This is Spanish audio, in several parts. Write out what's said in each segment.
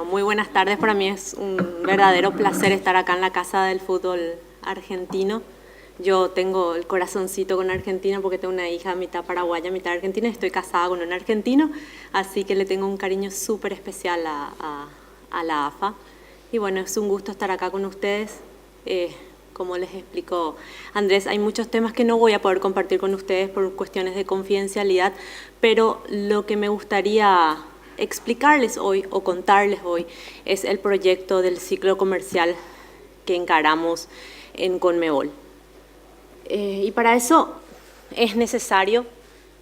Muy buenas tardes, para mí es un verdadero placer estar acá en la Casa del Fútbol Argentino. Yo tengo el corazoncito con Argentina porque tengo una hija mitad paraguaya, mitad argentina, y estoy casada con un argentino, así que le tengo un cariño súper especial a la AFA. Y bueno, es un gusto estar acá con ustedes. Como les explicó Andrés, hay muchos temas que no voy a poder compartir con ustedes por cuestiones de confidencialidad, pero lo que me gustaría explicarles hoy o contarles hoy es el proyecto del ciclo comercial que encaramos en Conmebol. Y para eso es necesario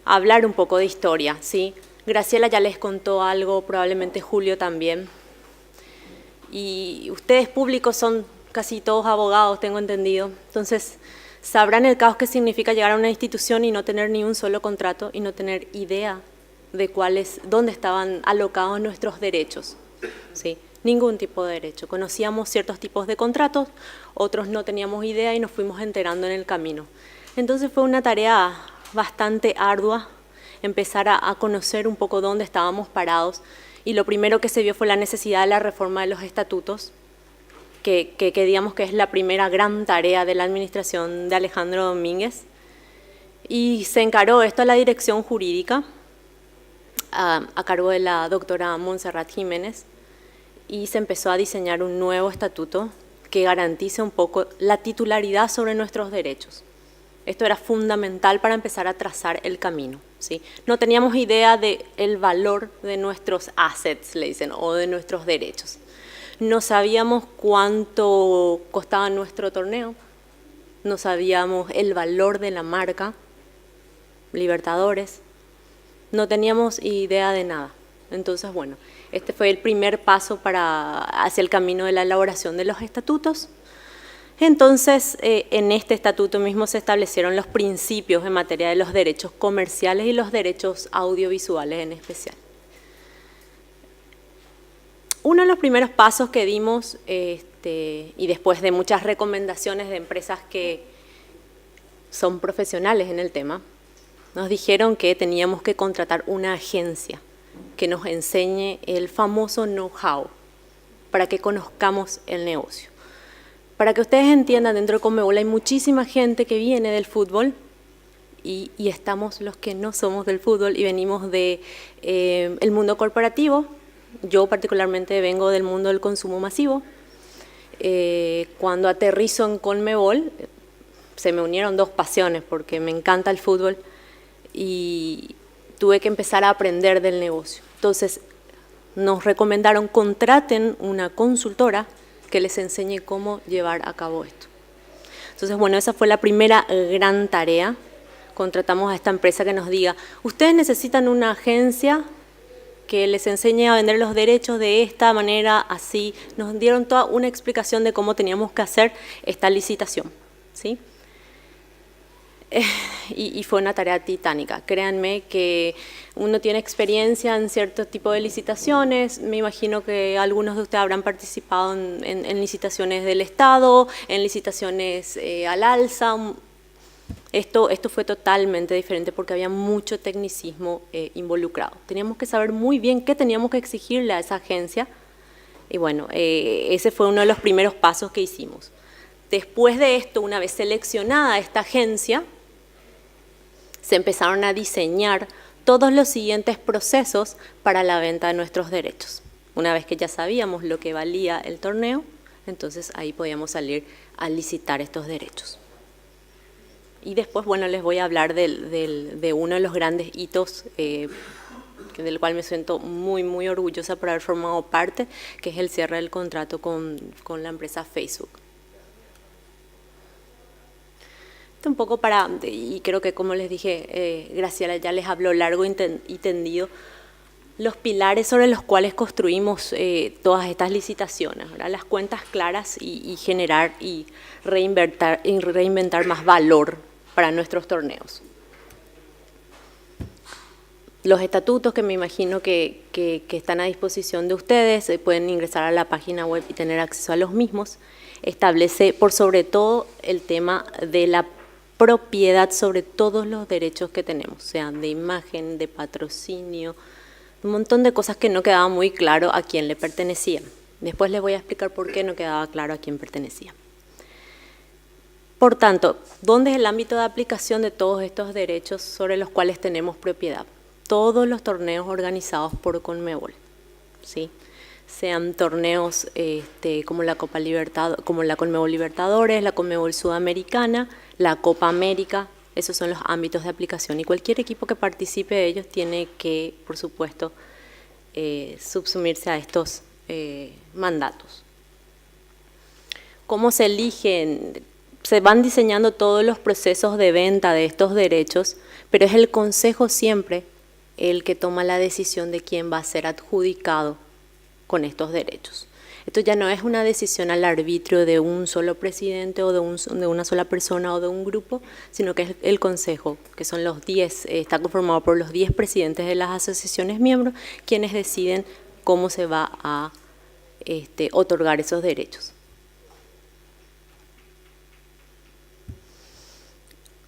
hablar un poco de historia, ¿sí? Graciela ya les contó algo, probablemente Julio también. Y ustedes públicos son casi todos abogados, tengo entendido. Entonces, sabrán el caos que significa llegar a una institución y no tener ni un solo contrato y no tener idea de dónde estaban alocados nuestros derechos, ¿sí? Ningún tipo de derecho. Conocíamos ciertos tipos de contratos, otros no teníamos idea y nos fuimos enterando en el camino. Entonces fue una tarea bastante ardua empezar a conocer un poco dónde estábamos parados, y lo primero que se vio fue la necesidad de la reforma de los estatutos, que digamos que es la primera gran tarea de la administración de Alejandro Domínguez, y se encaró esto a la dirección jurídica a cargo de la doctora Montserrat Jiménez, y se empezó a diseñar un nuevo estatuto que garantice un poco la titularidad sobre nuestros derechos. Esto era fundamental para empezar a trazar el camino, ¿sí? No teníamos idea del valor de nuestros assets, le dicen, o de nuestros derechos. No sabíamos cuánto costaba nuestro torneo, no sabíamos el valor de la marca Libertadores, no teníamos idea de nada. Entonces, bueno, este fue el primer paso hacia el camino de la elaboración de los estatutos. Entonces, en este estatuto mismo se establecieron los principios en materia de los derechos comerciales y los derechos audiovisuales en especial. Uno de los primeros pasos que dimos, y después de muchas recomendaciones de empresas que son profesionales en el tema, nos dijeron que teníamos que contratar una agencia que nos enseñe el famoso know-how para que conozcamos el negocio. Para que ustedes entiendan, dentro de Conmebol hay muchísima gente que viene del fútbol y estamos los que no somos del fútbol y venimos del mundo corporativo. Yo particularmente vengo del mundo del consumo masivo. Cuando aterrizo en Conmebol se me unieron dos pasiones, porque me encanta el fútbol y tuve que empezar a aprender del negocio. Entonces nos recomendaron: contraten una consultora que les enseñe cómo llevar a cabo esto. Entonces, bueno, esa fue la primera gran tarea. Contratamos a esta empresa que nos diga: ustedes necesitan una agencia que les enseñe a vender los derechos de esta manera, así. Nos dieron toda una explicación de cómo teníamos que hacer esta licitación, ¿sí? Y fue una tarea titánica. Créanme que uno tiene experiencia en cierto tipo de licitaciones. Me imagino que algunos de ustedes habrán participado en licitaciones del Estado, en licitaciones al alza. Esto fue totalmente diferente porque había mucho tecnicismo involucrado. Teníamos que saber muy bien qué teníamos que exigirle a esa agencia. Y bueno, ese fue uno de los primeros pasos que hicimos. Después de esto, una vez seleccionada esta agencia, se empezaron a diseñar todos los siguientes procesos para la venta de nuestros derechos. Una vez que ya sabíamos lo que valía el torneo, entonces ahí podíamos salir a licitar estos derechos. Y después, bueno, les voy a hablar de uno de los grandes hitos del cual me siento muy, muy orgullosa por haber formado parte, que es el cierre del contrato con la empresa Facebook. Un poco y creo que, como les dije, Graciela ya les habló largo y tendido, los pilares sobre los cuales construimos todas estas licitaciones, ¿verdad? Las cuentas claras y generar y reinventar más valor para nuestros torneos. Los estatutos, que me imagino que están a disposición de ustedes, pueden ingresar a la página web y tener acceso a los mismos, establece por sobre todo el tema de la propiedad sobre todos los derechos que tenemos, sean de imagen, de patrocinio, un montón de cosas que no quedaba muy claro a quién le pertenecían. Después les voy a explicar por qué no quedaba claro a quién pertenecía. Por tanto, ¿dónde es el ámbito de aplicación de todos estos derechos sobre los cuales tenemos propiedad? Todos los torneos organizados por Conmebol, ¿sí? Sean torneos como la Copa Libertadores, como la Conmebol Libertadores, la Conmebol Sudamericana, la Copa América. Esos son los ámbitos de aplicación y cualquier equipo que participe de ellos tiene que, por supuesto, subsumirse a estos mandatos. ¿Cómo se eligen? Se van diseñando todos los procesos de venta de estos derechos, pero es el consejo siempre el que toma la decisión de quién va a ser adjudicado con estos derechos. Esto ya no es una decisión al arbitrio de un solo presidente o de una sola persona o de un grupo, sino que es el consejo, que son los 10, está conformado por los 10 presidentes de las asociaciones miembros, quienes deciden cómo se va a otorgar esos derechos.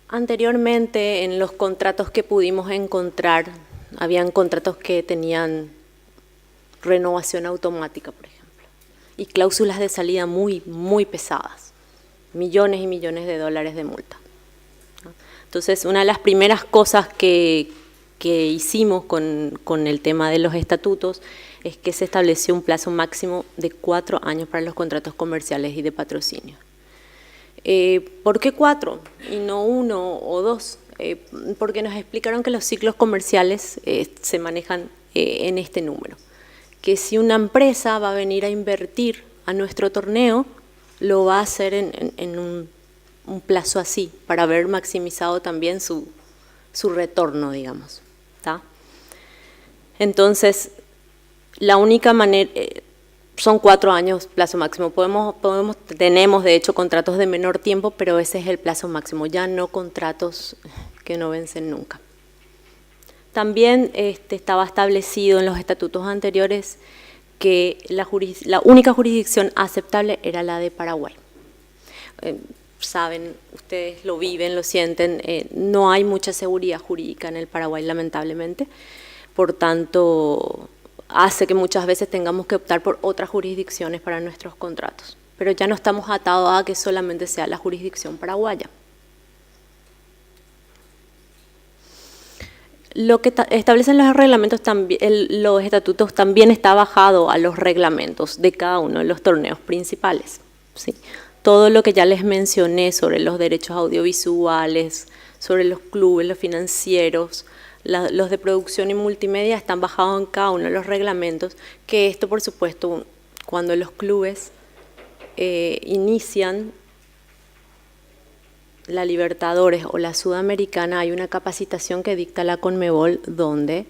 Anteriormente, en los contratos que pudimos encontrar, habían contratos que tenían renovación automática, por ejemplo, y cláusulas de salida muy, muy pesadas, millones y millones de dólares de multa. Entonces, una de las primeras cosas que hicimos con el tema de los estatutos es que se estableció un plazo máximo de 4 años para los contratos comerciales y de patrocinio. ¿Por qué 4 y no 1 o 2? Porque nos explicaron que los ciclos comerciales se manejan en este número. Que si una empresa va a venir a invertir a nuestro torneo, lo va a hacer en un plazo así, para haber maximizado también su retorno, digamos. ¿Tá? Entonces, la única manera... son 4 años plazo máximo. Tenemos de hecho contratos de menor tiempo, pero ese es el plazo máximo, ya no contratos que no vencen nunca. También estaba establecido en los estatutos anteriores que la única jurisdicción aceptable era la de Paraguay. Saben, ustedes lo viven, lo sienten, no hay mucha seguridad jurídica en el Paraguay, lamentablemente. Por tanto, hace que muchas veces tengamos que optar por otras jurisdicciones para nuestros contratos. Pero ya no estamos atados a que solamente sea la jurisdicción paraguaya. Lo que establecen los reglamentos, los estatutos, también está bajado a los reglamentos de cada uno de los torneos principales, ¿sí? Todo lo que ya les mencioné sobre los derechos audiovisuales, sobre los clubes, los financieros, los de producción y multimedia están bajados en cada uno de los reglamentos, que esto, por supuesto, cuando los clubes inician la Libertadores o la Sudamericana, hay una capacitación que dicta la Conmebol donde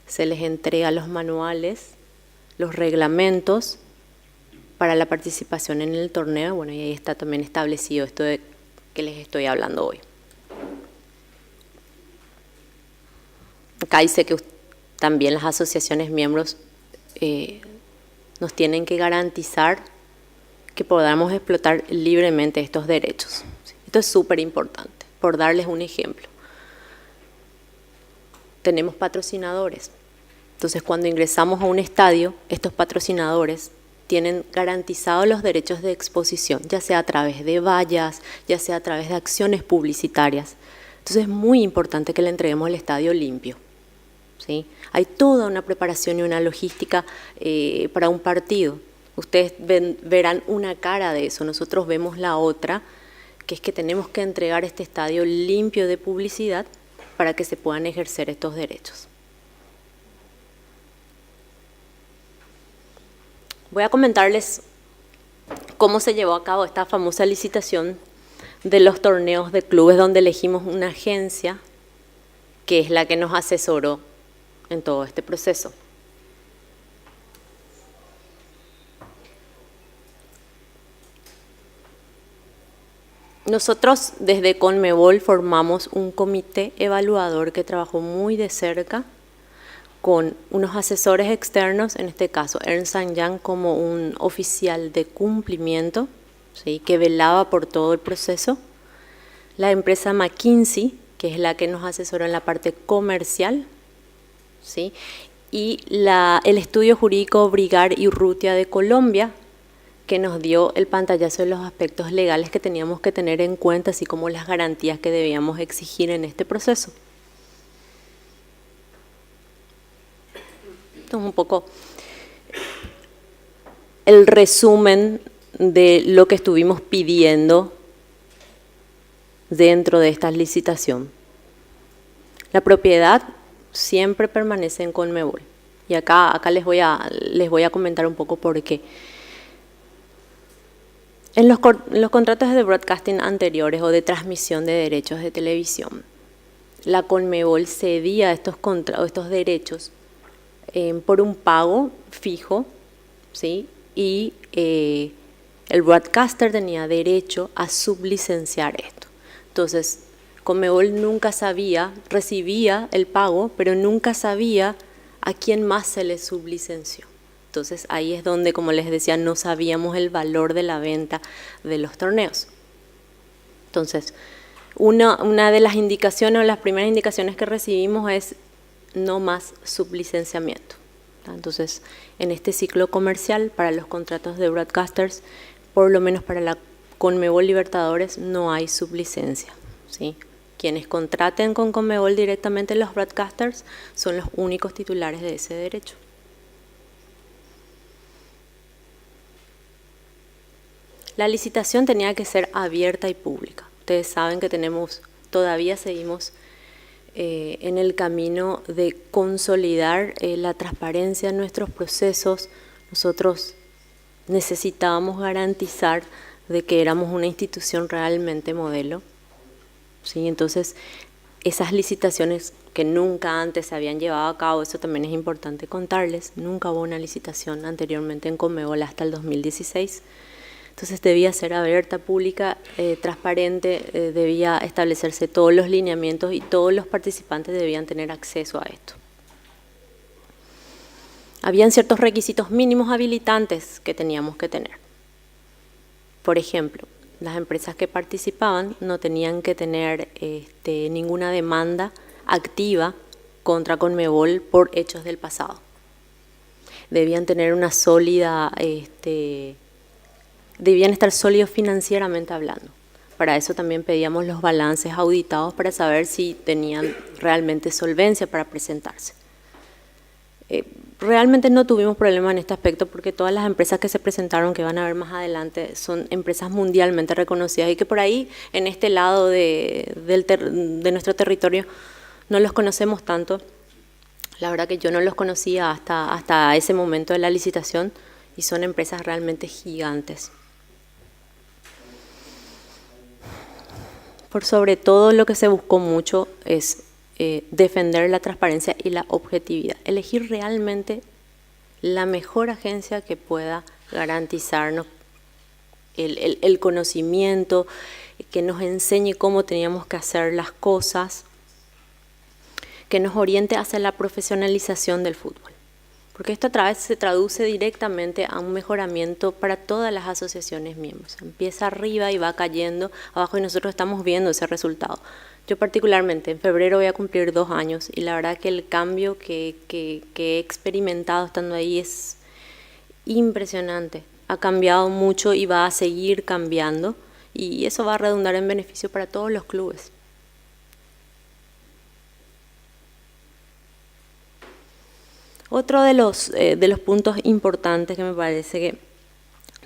se les entrega los manuales, los reglamentos para la participación en el torneo. Bueno, y ahí está también establecido esto de que les estoy hablando hoy. Acá dice que también las asociaciones miembros nos tienen que garantizar que podamos explotar libremente estos derechos. Esto es súper importante, por darles un ejemplo. Tenemos patrocinadores. Entonces, cuando ingresamos a un estadio, estos patrocinadores tienen garantizados los derechos de exposición, ya sea a través de vallas, ya sea a través de acciones publicitarias. Entonces, es muy importante que le entreguemos el estadio limpio, ¿sí? Hay toda una preparación y una logística para un partido. Ustedes verán una cara de eso, nosotros vemos la otra, que es que tenemos que entregar este estadio limpio de publicidad para que se puedan ejercer estos derechos. Voy a comentarles cómo se llevó a cabo esta famosa licitación de los torneos de clubes, donde elegimos una agencia que es la que nos asesoró en todo este proceso. Nosotros desde Conmebol formamos un comité evaluador que trabajó muy de cerca con unos asesores externos, en este caso Ernst & Young como un oficial de cumplimiento, ¿sí?, que velaba por todo el proceso, la empresa McKinsey, que es la que nos asesoró en la parte comercial, ¿sí?, y el estudio jurídico Brigar y Urrutia de Colombia, que nos dio el pantallazo de los aspectos legales que teníamos que tener en cuenta, así como las garantías que debíamos exigir en este proceso. Esto es un poco el resumen de lo que estuvimos pidiendo dentro de esta licitación. La propiedad siempre permanece en Conmebol. Y acá les voy a comentar un poco por qué. En los contratos de broadcasting anteriores o de transmisión de derechos de televisión, la Conmebol cedía estos derechos por un pago fijo, ¿sí? Y el broadcaster tenía derecho a sublicenciar esto. Entonces, Conmebol nunca recibía el pago, pero nunca sabía a quién más se le sublicenció. Entonces ahí es donde, como les decía, no sabíamos el valor de la venta de los torneos. Entonces, una de las indicaciones o las primeras indicaciones que recibimos es no más sublicenciamiento. Entonces, en este ciclo comercial, para los contratos de broadcasters, por lo menos para la Conmebol Libertadores, no hay sublicencia, ¿sí? Quienes contraten con Conmebol directamente los broadcasters son los únicos titulares de ese derecho. La licitación tenía que ser abierta y pública. Ustedes saben que todavía seguimos en el camino de consolidar la transparencia en nuestros procesos. Nosotros necesitábamos garantizar de que éramos una institución realmente modelo, ¿sí? Entonces, esas licitaciones que nunca antes se habían llevado a cabo, eso también es importante contarles, nunca hubo una licitación anteriormente en Conmebol hasta el 2016. Entonces debía ser abierta, pública, transparente, debía establecerse todos los lineamientos y todos los participantes debían tener acceso a esto. Habían ciertos requisitos mínimos habilitantes que teníamos que tener. Por ejemplo, las empresas que participaban no tenían que tener ninguna demanda activa contra Conmebol por hechos del pasado. Debían tener una sólida... debían estar sólidos financieramente hablando. Para eso también pedíamos los balances auditados para saber si tenían realmente solvencia para presentarse. Realmente no tuvimos problema en este aspecto porque todas las empresas que se presentaron, que van a ver más adelante, son empresas mundialmente reconocidas y que por ahí, en este lado de nuestro territorio, no los conocemos tanto. La verdad que yo no los conocía hasta ese momento de la licitación y son empresas realmente gigantes. Por sobre todo lo que se buscó mucho es defender la transparencia y la objetividad. Elegir realmente la mejor agencia que pueda garantizarnos el conocimiento, que nos enseñe cómo teníamos que hacer las cosas, que nos oriente hacia la profesionalización del fútbol. Porque esto a vez se traduce directamente a un mejoramiento para todas las asociaciones miembros. Empieza arriba y va cayendo abajo y nosotros estamos viendo ese resultado. Yo particularmente en febrero voy a cumplir 2 años y la verdad que el cambio que he experimentado estando ahí es impresionante. Ha cambiado mucho y va a seguir cambiando y eso va a redundar en beneficio para todos los clubes. Otro de los puntos importantes que me parece que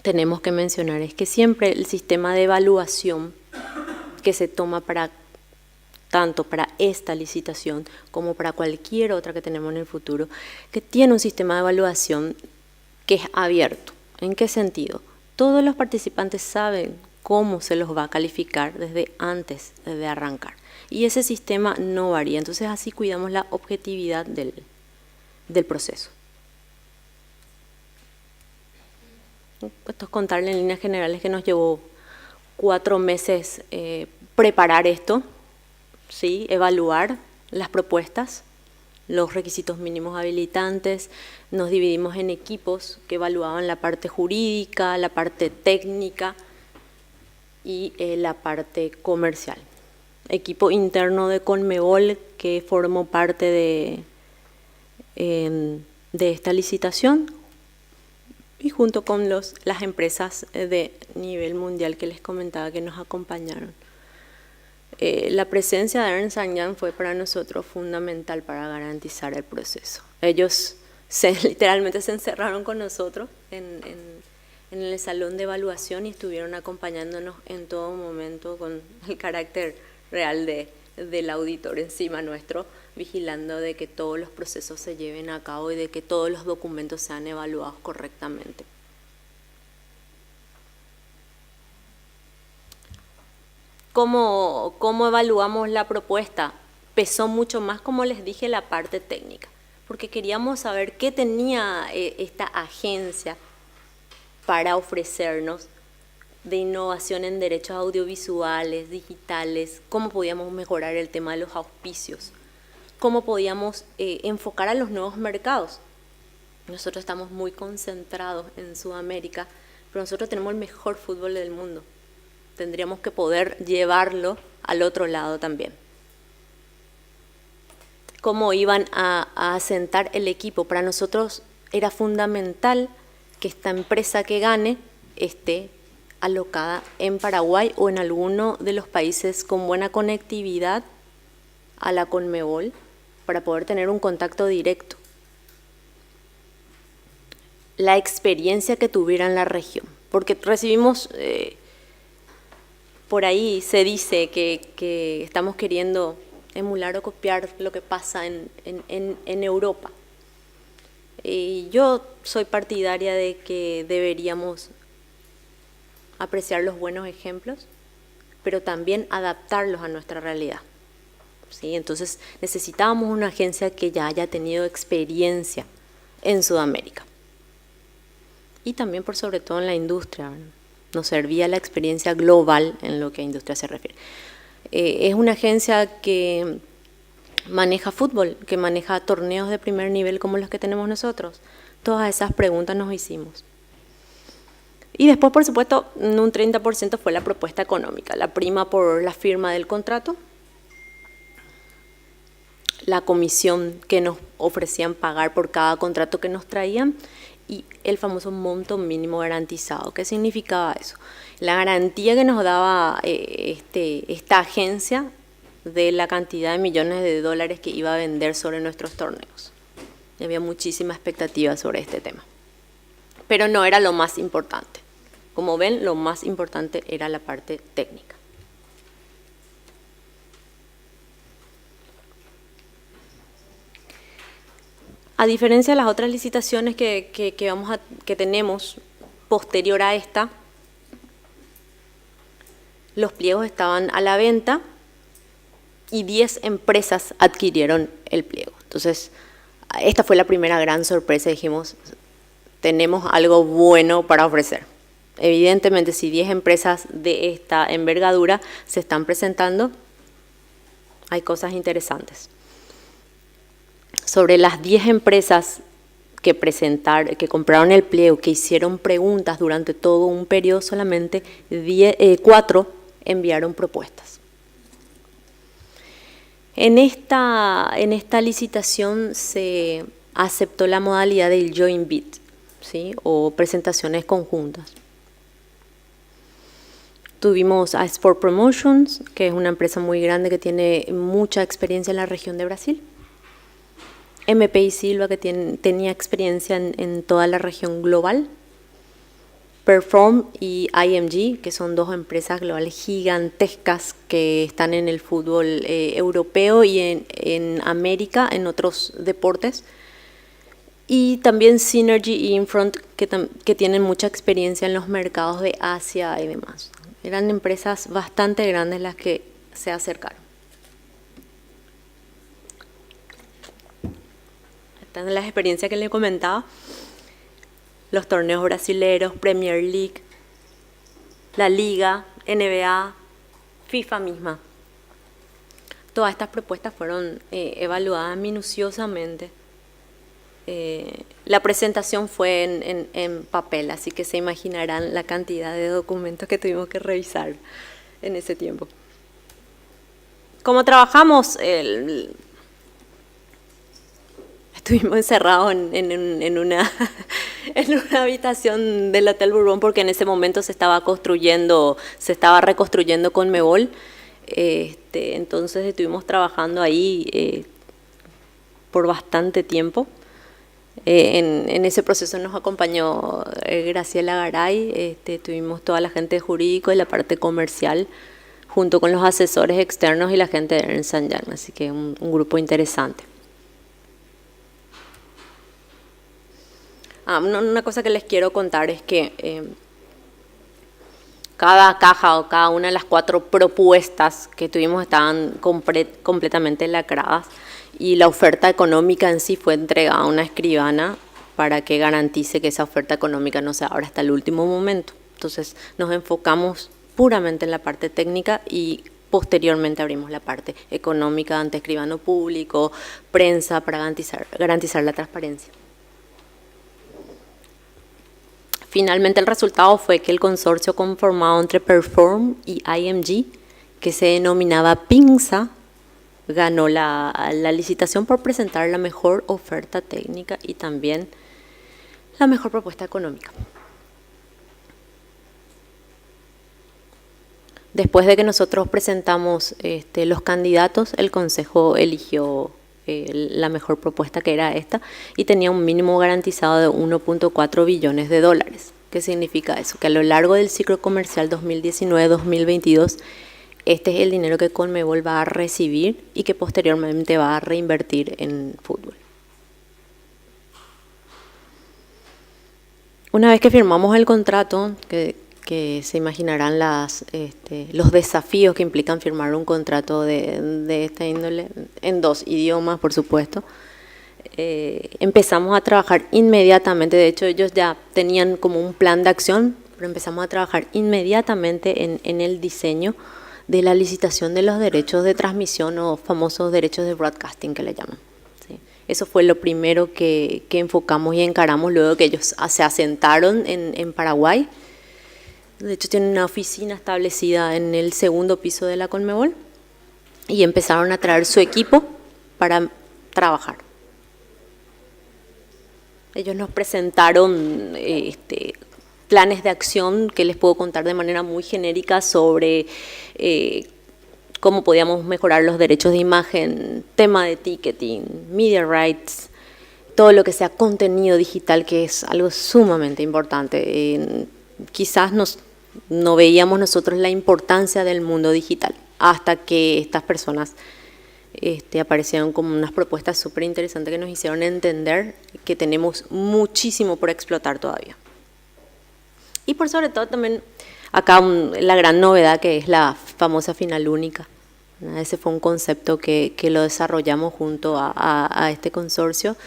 tenemos que mencionar es que siempre el sistema de evaluación que se toma tanto para esta licitación como para cualquier otra que tenemos en el futuro, que tiene un sistema de evaluación que es abierto. ¿En qué sentido? Todos los participantes saben cómo se los va a calificar desde antes de arrancar. Y ese sistema no varía, entonces así cuidamos la objetividad del proceso. Esto es contarle en líneas generales que nos llevó 4 meses preparar esto, ¿sí? Evaluar las propuestas, los requisitos mínimos habilitantes, nos dividimos en equipos que evaluaban la parte jurídica, la parte técnica y la parte comercial. Equipo interno de Conmebol que formó parte de esta licitación y junto con las empresas de nivel mundial que les comentaba que nos acompañaron. La presencia de Ernst & Young fue para nosotros fundamental para garantizar el proceso. Ellos literalmente se encerraron con nosotros en el salón de evaluación y estuvieron acompañándonos en todo momento con el carácter real del auditor encima nuestro, vigilando de que todos los procesos se lleven a cabo y de que todos los documentos sean evaluados correctamente. ¿Cómo evaluamos la propuesta? Pesó mucho más, como les dije, la parte técnica, porque queríamos saber qué tenía esta agencia para ofrecernos de innovación en derechos audiovisuales, digitales, cómo podíamos mejorar el tema de los auspicios, cómo podíamos enfocar a los nuevos mercados. Nosotros estamos muy concentrados en Sudamérica, pero nosotros tenemos el mejor fútbol del mundo. Tendríamos que poder llevarlo al otro lado también. Cómo iban a asentar el equipo. Para nosotros era fundamental que esta empresa que gane esté alocada en Paraguay o en alguno de los países con buena conectividad a la Conmebol para poder tener un contacto directo. La experiencia que tuviera en la región, porque recibimos, por ahí se dice que estamos queriendo emular o copiar lo que pasa en Europa. Y yo soy partidaria de que deberíamos apreciar los buenos ejemplos, pero también adaptarlos a nuestra realidad. ¿Sí? Entonces necesitábamos una agencia que ya haya tenido experiencia en Sudamérica. Y también por sobre todo en la industria, ¿verdad? Nos servía la experiencia global en lo que a industria se refiere. Es una agencia que maneja fútbol, que maneja torneos de primer nivel como los que tenemos nosotros. Todas esas preguntas nos hicimos. Y después, por supuesto, un 30% fue la propuesta económica, la prima por la firma del contrato, la comisión que nos ofrecían pagar por cada contrato que nos traían y el famoso monto mínimo garantizado. ¿Qué significaba eso? La garantía que nos daba esta agencia de la cantidad de millones de dólares que iba a vender sobre nuestros torneos. Y había muchísima expectativa sobre este tema. Pero no era lo más importante. Como ven, lo más importante era la parte técnica. A diferencia de las otras licitaciones que tenemos posterior a esta, los pliegos estaban a la venta y 10 empresas adquirieron el pliego. Entonces, esta fue la primera gran sorpresa. Dijimos, tenemos algo bueno para ofrecer. Evidentemente, si 10 empresas de esta envergadura se están presentando, hay cosas interesantes. Sobre las 10 empresas que compraron el pliego, que hicieron preguntas durante todo un periodo, solamente 4 enviaron propuestas. En esta licitación se aceptó la modalidad del joint bid, ¿sí? O presentaciones conjuntas. Tuvimos a Sport Promotions, que es una empresa muy grande que tiene mucha experiencia en la región de Brasil. MP y Silva, que tenía experiencia en toda la región global. Perform y IMG, que son 2 empresas globales gigantescas que están en el fútbol europeo y en América, en otros deportes. Y también Synergy y Infront, que tienen mucha experiencia en los mercados de Asia y demás. Eran empresas bastante grandes las que se acercaron. Esta es la experiencia que les comentaba. Los torneos brasileños, Premier League, la Liga, NBA, FIFA misma. Todas estas propuestas fueron evaluadas minuciosamente. La presentación fue en papel, así que se imaginarán la cantidad de documentos que tuvimos que revisar en ese tiempo. ¿Cómo trabajamos? estuvimos encerrados en una, en una habitación del Hotel Bourbon porque en ese momento se estaba reconstruyendo Conmebol. Entonces estuvimos trabajando ahí por bastante tiempo. En ese proceso nos acompañó Graciela Garay, tuvimos toda la gente de jurídico y la parte comercial, junto con los asesores externos y la gente de Ernst & Young, así que un grupo interesante. Una cosa que les quiero contar es que cada caja o cada una de las 4 propuestas que tuvimos estaban completamente lacradas y la oferta económica en sí fue entregada a una escribana para que garantice que esa oferta económica no se abra hasta el último momento. Entonces nos enfocamos puramente en la parte técnica y posteriormente abrimos la parte económica ante escribano público, prensa, para garantizar la transparencia. Finalmente el resultado fue que el consorcio conformado entre Perform y IMG, que se denominaba PINSA, ganó la licitación por presentar la mejor oferta técnica y también la mejor propuesta económica. Después de que nosotros presentamos los candidatos, el Consejo eligió la mejor propuesta, que era esta, y tenía un mínimo garantizado de 1.4 billones de dólares. ¿Qué significa eso? Que a lo largo del ciclo comercial 2019-2022, este es el dinero que Conmebol va a recibir y que posteriormente va a reinvertir en fútbol. Una vez que firmamos el contrato, que se imaginarán los desafíos que implican firmar un contrato de esta índole, en 2 idiomas, por supuesto, empezamos a trabajar inmediatamente. De hecho, ellos ya tenían como un plan de acción, pero empezamos a trabajar inmediatamente en el diseño de la licitación de los derechos de transmisión o famosos derechos de broadcasting que le llaman. ¿Sí? Eso fue lo primero que enfocamos y encaramos luego que ellos se asentaron en Paraguay. De hecho, tienen una oficina establecida en el 2º piso de la Conmebol y empezaron a traer su equipo para trabajar. Ellos nos presentaron planes de acción que les puedo contar de manera muy genérica sobre cómo podíamos mejorar los derechos de imagen, tema de ticketing, media rights, todo lo que sea contenido digital, que es algo sumamente importante. Quizás no veíamos nosotros la importancia del mundo digital hasta que estas personas aparecieron como unas propuestas súper interesantes que nos hicieron entender que tenemos muchísimo por explotar todavía. Y por sobre todo también acá la gran novedad, que es la famosa final única. Ese fue un concepto que lo desarrollamos junto a este consorcio,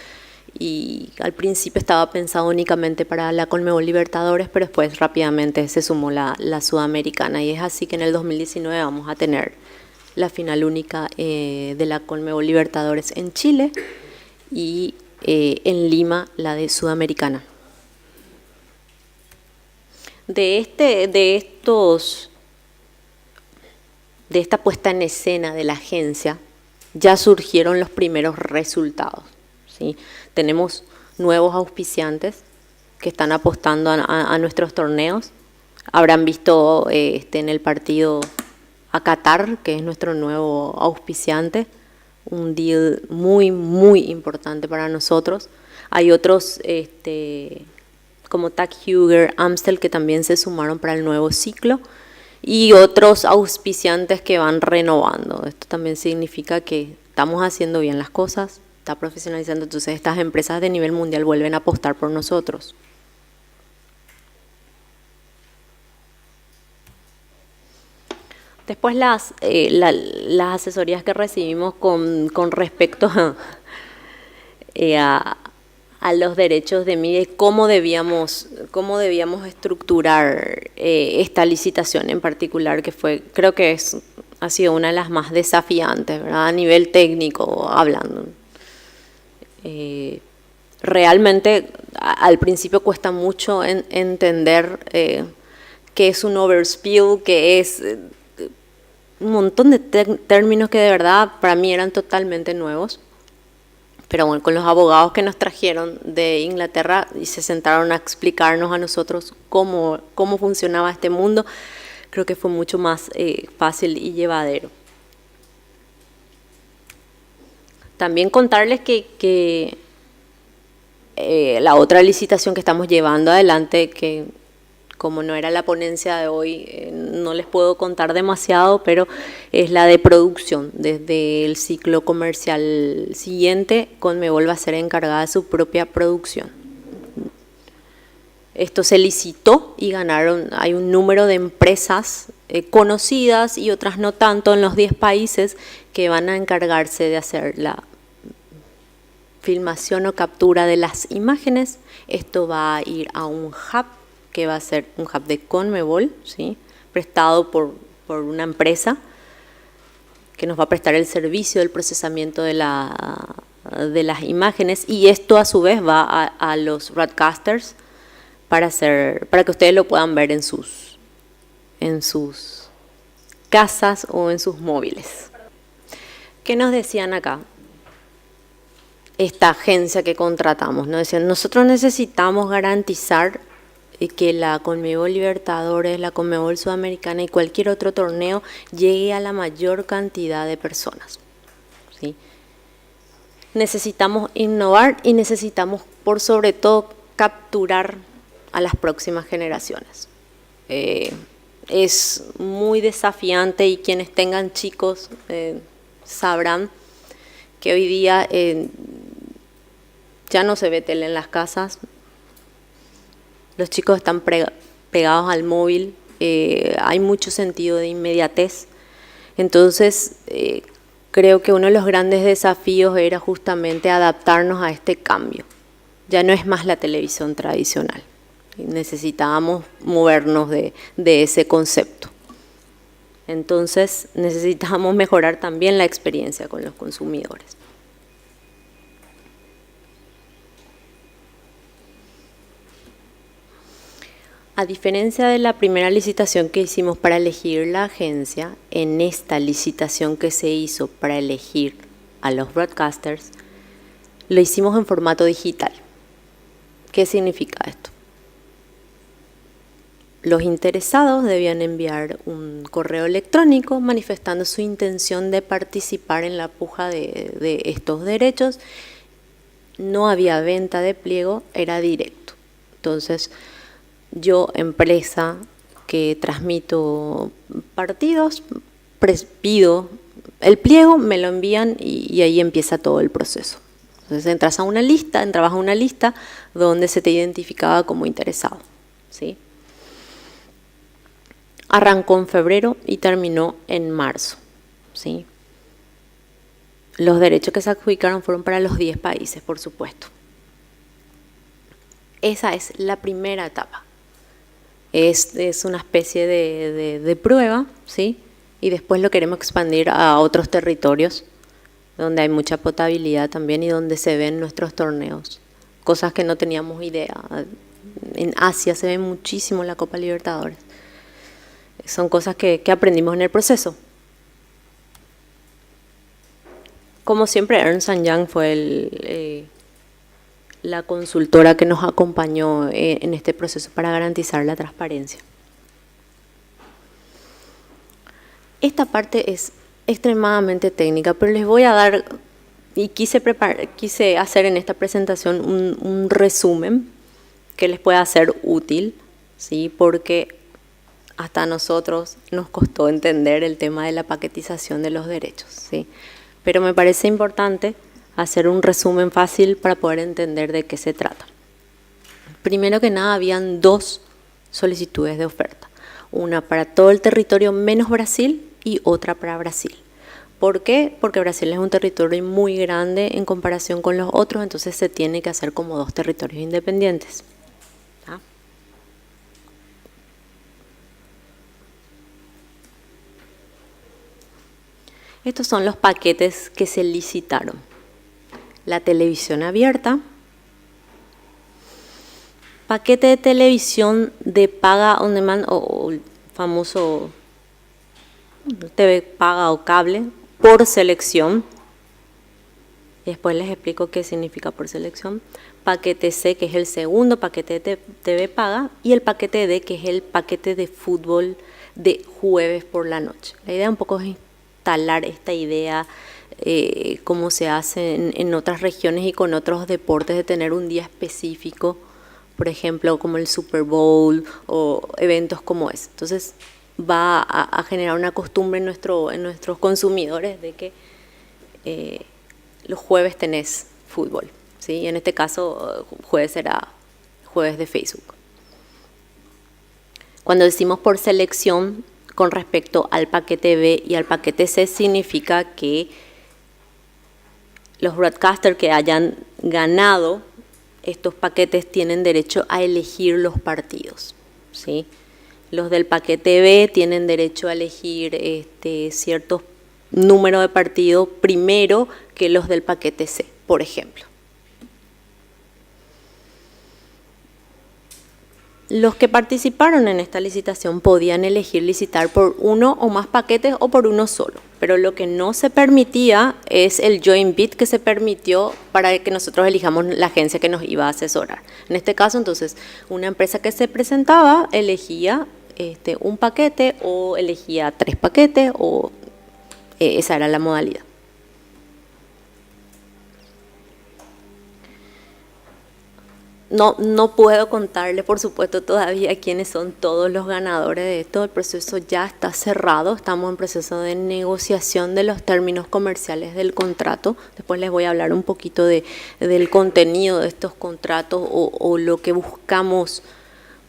y al principio estaba pensado únicamente para la Conmebol Libertadores, pero después rápidamente se sumó la Sudamericana, y es así que en el 2019 vamos a tener la final única de la Conmebol Libertadores en Chile y en Lima la de Sudamericana. De esta puesta en escena de la agencia ya surgieron los primeros resultados, ¿sí? Tenemos nuevos auspiciantes que están apostando a nuestros torneos. Habrán visto en el partido a Qatar, que es nuestro nuevo auspiciante, un deal muy, muy importante para nosotros. Hay otros como Tag Heuer, Amstel, que también se sumaron para el nuevo ciclo, y otros auspiciantes que van renovando. Esto también significa que estamos haciendo bien las cosas, está profesionalizando, entonces estas empresas de nivel mundial vuelven a apostar por nosotros. Después las asesorías que recibimos con respecto a los derechos de media y cómo debíamos estructurar esta licitación en particular, que creo que ha sido una de las más desafiantes, ¿verdad? A nivel técnico hablando. Realmente al principio cuesta mucho entender qué es un overspill, qué es un montón de términos que de verdad para mí eran totalmente nuevos. Pero bueno, con los abogados que nos trajeron de Inglaterra y se sentaron a explicarnos a nosotros cómo funcionaba este mundo, creo que fue mucho más fácil y llevadero. También contarles que la otra licitación que estamos llevando adelante, que como no era la ponencia de hoy, no les puedo contar demasiado, pero es la de producción. Desde el ciclo comercial siguiente, Conmebol va a ser encargada de su propia producción. Esto se licitó y ganaron, hay un número de empresas conocidas y otras no tanto en los 10 países que van a encargarse de hacer la filmación o captura de las imágenes. Esto va a ir a un hub, que va a ser un hub de Conmebol, ¿sí?, prestado por una empresa que nos va a prestar el servicio del procesamiento de las imágenes, y esto a su vez va a los broadcasters para que ustedes lo puedan ver en sus casas o en sus móviles. ¿Qué nos decían acá? Esta agencia que contratamos, ¿no? Decían, nosotros necesitamos garantizar que la Conmebol Libertadores, la Conmebol Sudamericana y cualquier otro torneo llegue a la mayor cantidad de personas, ¿sí? Necesitamos innovar y necesitamos, por sobre todo, capturar a las próximas generaciones. Es muy desafiante, y quienes tengan chicos sabrán que hoy día ya no se ve tele en las casas. Los chicos están pegados al móvil, hay mucho sentido de inmediatez. Entonces, creo que uno de los grandes desafíos era justamente adaptarnos a este cambio. Ya no es más la televisión tradicional. Necesitábamos movernos de ese concepto. Entonces, necesitamos mejorar también la experiencia con los consumidores. A diferencia de la primera licitación que hicimos para elegir la agencia, en esta licitación que se hizo para elegir a los broadcasters, lo hicimos en formato digital. ¿Qué significa esto? Los interesados debían enviar un correo electrónico manifestando su intención de participar en la puja de estos derechos. No había venta de pliego, era directo. Entonces, yo, empresa que transmito partidos, pido el pliego, me lo envían y ahí empieza todo el proceso. Entonces entrabas a una lista donde se te identificaba como interesado, ¿sí? Arrancó en febrero y terminó en marzo, ¿sí? Los derechos que se adjudicaron fueron para los 10 países, por supuesto. Esa es la primera etapa. Es una especie de prueba, ¿sí? Y después lo queremos expandir a otros territorios donde hay mucha potabilidad también y donde se ven nuestros torneos. Cosas que no teníamos idea. En Asia se ve muchísimo la Copa Libertadores. Son cosas que aprendimos en el proceso. Como siempre, Ernst & Young fue la consultora que nos acompañó en este proceso para garantizar la transparencia. Esta parte es extremadamente técnica, pero les voy a dar, y quise hacer en esta presentación un resumen que les pueda ser útil, ¿sí? Porque hasta a nosotros nos costó entender el tema de la paquetización de los derechos, ¿sí? Pero me parece importante hacer un resumen fácil para poder entender de qué se trata. Primero que nada, habían 2 solicitudes de oferta. Una para todo el territorio menos Brasil y otra para Brasil. ¿Por qué? Porque Brasil es un territorio muy grande en comparación con los otros, entonces se tiene que hacer como 2 territorios independientes. ¿Ah? Estos son los paquetes que se licitaron. La televisión abierta, paquete de televisión de paga on demand o el famoso TV paga o cable por selección, y después les explico qué significa por selección. Paquete C, que es el segundo paquete de TV paga, y el paquete D, que es el paquete de fútbol de jueves por la noche. La idea un poco es instalar esta idea, como se hace en otras regiones y con otros deportes, de tener un día específico, por ejemplo, como el Super Bowl o eventos como ese. Entonces va a generar una costumbre en nuestros consumidores de que los jueves tenés fútbol, ¿sí? En este caso, jueves será jueves de Facebook. Cuando decimos por selección con respecto al paquete B y al paquete C, significa que los broadcasters que hayan ganado estos paquetes tienen derecho a elegir los partidos, ¿sí? Los del paquete B tienen derecho a elegir ciertos número de partidos primero que los del paquete C, por ejemplo. Los que participaron en esta licitación podían elegir licitar por uno o más paquetes o por uno solo, pero lo que no se permitía es el joint bid que se permitió para que nosotros elijamos la agencia que nos iba a asesorar. En este caso, entonces, una empresa que se presentaba elegía un paquete o elegía 3 paquetes o esa era la modalidad. No puedo contarle, por supuesto, todavía quiénes son todos los ganadores de esto. El proceso ya está cerrado, estamos en proceso de negociación de los términos comerciales del contrato. Después les voy a hablar un poquito del contenido de estos contratos o lo que buscamos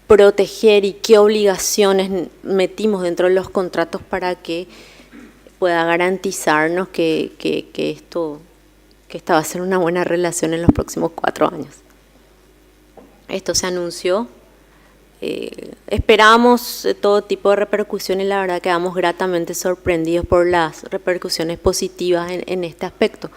proteger y qué obligaciones metimos dentro de los contratos para que pueda garantizarnos que esta va a ser una buena relación en los próximos 4 años. Esto se anunció, esperábamos todo tipo de repercusiones y la verdad quedamos gratamente sorprendidos por las repercusiones positivas en este aspecto.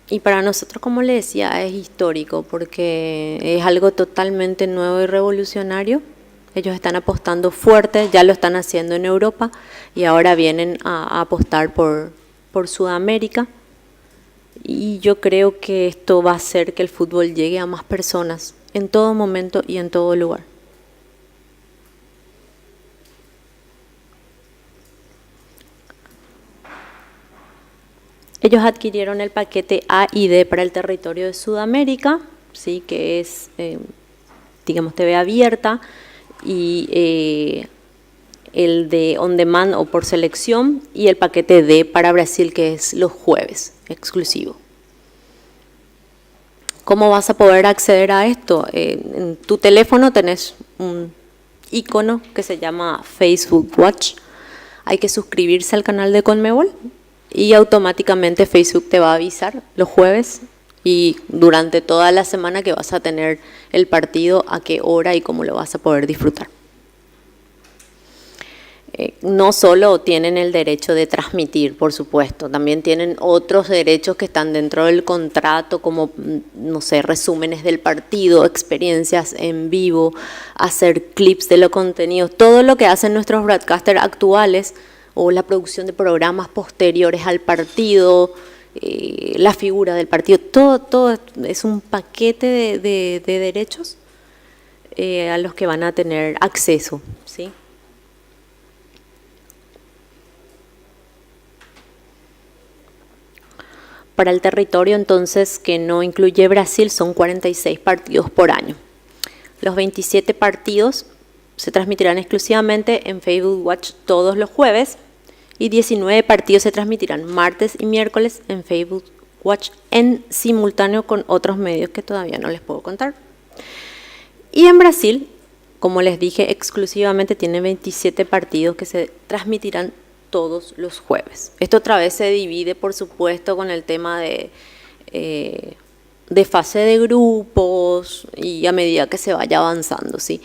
Y para nosotros, como les decía, es histórico porque es algo totalmente nuevo y revolucionario. Ellos están apostando fuerte, ya lo están haciendo en Europa y ahora vienen a apostar por Sudamérica. Y yo creo que esto va a hacer que el fútbol llegue a más personas en todo momento y en todo lugar. Ellos adquirieron el paquete A y D para el territorio de Sudamérica, ¿sí? Que es, digamos, TV abierta, y el de on demand o por selección, y el paquete D para Brasil, que es los jueves, exclusivo. ¿Cómo vas a poder acceder a esto? En tu teléfono tenés un icono que se llama Facebook Watch. Hay que suscribirse al canal de Conmebol y automáticamente Facebook te va a avisar los jueves y durante toda la semana que vas a tener el partido, a qué hora y cómo lo vas a poder disfrutar. No solo tienen el derecho de transmitir, por supuesto, también tienen otros derechos que están dentro del contrato, como, no sé, resúmenes del partido, experiencias en vivo, hacer clips de los contenidos, todo lo que hacen nuestros broadcasters actuales o la producción de programas posteriores al partido, la figura del partido, todo es un paquete de derechos a los que van a tener acceso, ¿sí? Para el territorio, entonces, que no incluye Brasil, son 46 partidos por año. Los 27 partidos se transmitirán exclusivamente en Facebook Watch todos los jueves y 19 partidos se transmitirán martes y miércoles en Facebook Watch en simultáneo con otros medios que todavía no les puedo contar. Y en Brasil, como les dije, exclusivamente tiene 27 partidos que se transmitirán todos los jueves. Esto otra vez se divide, por supuesto, con el tema de fase de grupos y a medida que se vaya avanzando, ¿sí?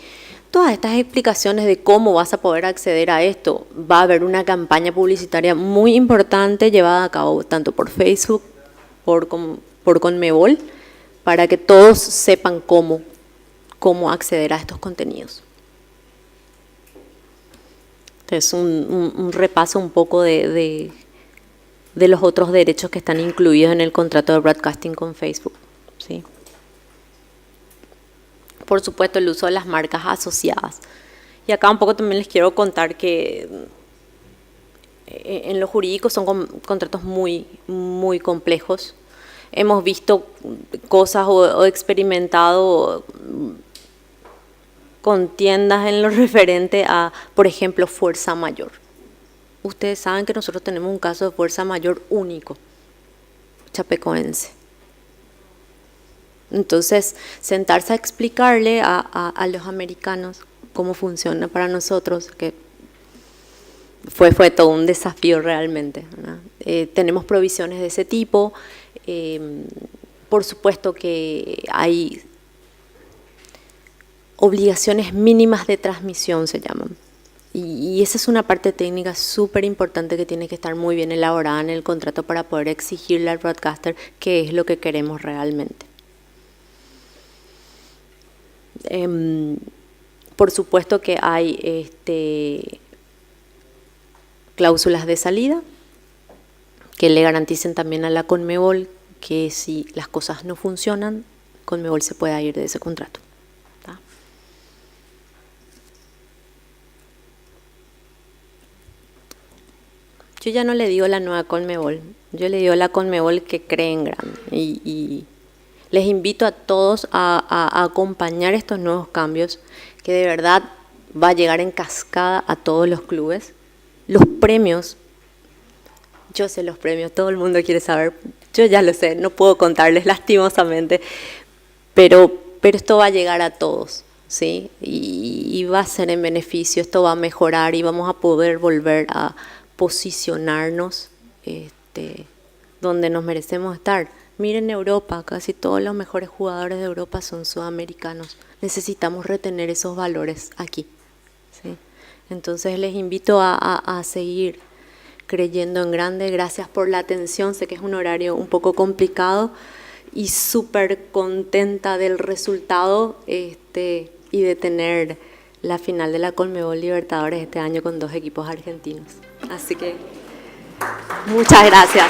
Todas estas explicaciones de cómo vas a poder acceder a esto, va a haber una campaña publicitaria muy importante llevada a cabo tanto por Facebook, por Conmebol, para que todos sepan cómo acceder a estos contenidos. Es un repaso un poco de los otros derechos que están incluidos en el contrato de broadcasting con Facebook, ¿sí? Por supuesto, el uso de las marcas asociadas. Y acá un poco también les quiero contar que en lo jurídico son contratos muy, muy complejos. Hemos visto cosas o experimentado contiendas en lo referente a, por ejemplo, fuerza mayor. Ustedes saben que nosotros tenemos un caso de fuerza mayor único, chapecoense. Entonces, sentarse a explicarle a los americanos cómo funciona para nosotros, que fue todo un desafío realmente, ¿verdad? Tenemos provisiones de ese tipo. Por supuesto que hay obligaciones mínimas de transmisión, se llaman. Y esa es una parte técnica súper importante que tiene que estar muy bien elaborada en el contrato para poder exigirle al broadcaster qué es lo que queremos realmente. Por supuesto que hay cláusulas de salida que le garanticen también a la Conmebol que si las cosas no funcionan, Conmebol se pueda ir de ese contrato. ¿Tá? Yo ya no le digo la nueva Conmebol, yo le digo la Conmebol que cree en grande. Y les invito a todos a acompañar estos nuevos cambios, que de verdad va a llegar en cascada a todos los clubes. Los premios, yo sé los premios, todo el mundo quiere saber, yo ya lo sé, no puedo contarles lastimosamente, pero esto va a llegar a todos, ¿sí? Y va a ser en beneficio, esto va a mejorar y vamos a poder volver a posicionarnos donde nos merecemos estar. Miren Europa, casi todos los mejores jugadores de Europa son sudamericanos. Necesitamos retener esos valores aquí, ¿sí? Entonces les invito a seguir creyendo en grande. Gracias por la atención, sé que es un horario un poco complicado y súper contenta del resultado y de tener la final de la Conmebol Libertadores este año con 2 equipos argentinos. Así que muchas gracias.